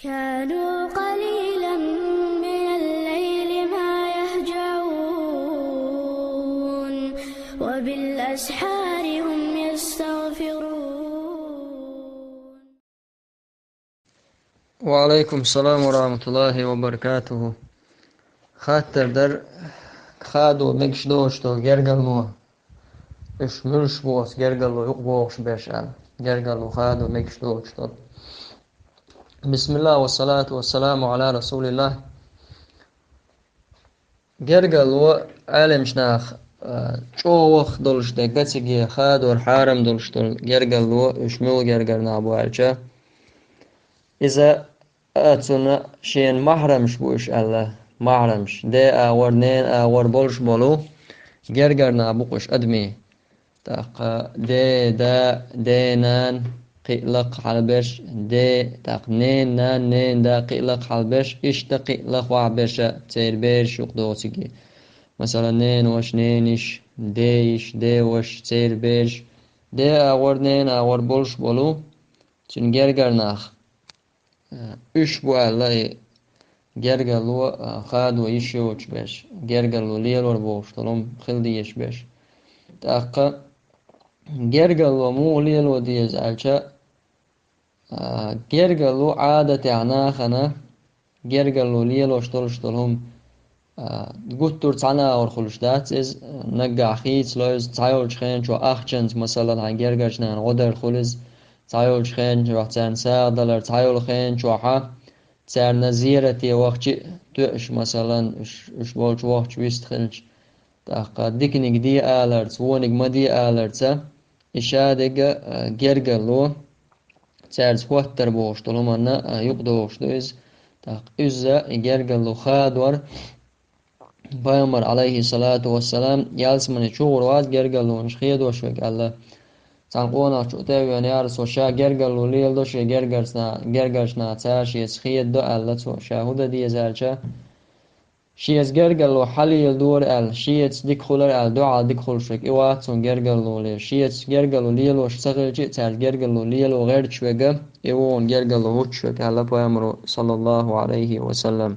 كانوا قليلا من الليل ما يهجعون وبالأسحار هم يستغفرون. وعليكم السلام ورحمة الله وبركاته. خاطر در خادو مكش دوشتو جرگلو اش ملش بوس جرگلو يقبوش بيشان جرگلو خادو مكش دوشتو. بسم الله والصلاة والسلام على رسول الله. جرگلو عالم شناخ چوخ دولش دقتسجي خادو الحارم دولشتو جرگلو اشمل جرگرنا ابو عالشا إذا أتونا شين محرمش بوش الله محرمش ده آورنين آور بولش بولو جرجرنا بوش أدمي تاق ده دا دينان قيلق حلبش ده تاق نين نان نين دا قيلق حلبش إيش تقيلق وعبش تير بيش يقدوسيكي مثلا نين وش نينش ديش دي وش تير بيش ده آورنين آور بولش بولو تن جرجرناخ üç bu Allah gergalu khadu işoç beş gergalu lelor boş tolum xildi yeş beş taqqa gergalu mu lelo diye zalça gergalu adati ana khana gergalu lelo shtolum guttur tsana or khulshdat iz nagga khit loz tsayol khen cho akhchent masalan han gergashnan odar khuliz tsayol khen cho tsan sa dalar tsayol khen cho ha تسار نزيرتي وقت تؤش مثلا إش بولش وقت ويستخلش تاقا ديكنيك دي آلرتس وونيك ما دي آلرتسا إشادق جرقلو تسار سواتر بوش طلومانا يقدوش دوز تاق إزا جرقلو خادور بيامر عليه الصلاة والسلام يالسمني شغر واد جرقلو نشخيد وشوك الله تنقونا شوتاوي يارس وشا جرجل وليل دوش جرجرسنا تاش يسخيد دو الله تو شاهودة دي زالشا شيز جرجل وحلي الدور ال شيز ديكخولر ال دعاء ديكخول شك إيواتون جرجل وليل شيز جرجل وليل وشتغل جي تاش جرجل وليل وغير شوكا إيوون جرجل وهوت شوك الله بأمره صلى الله عليه وسلم.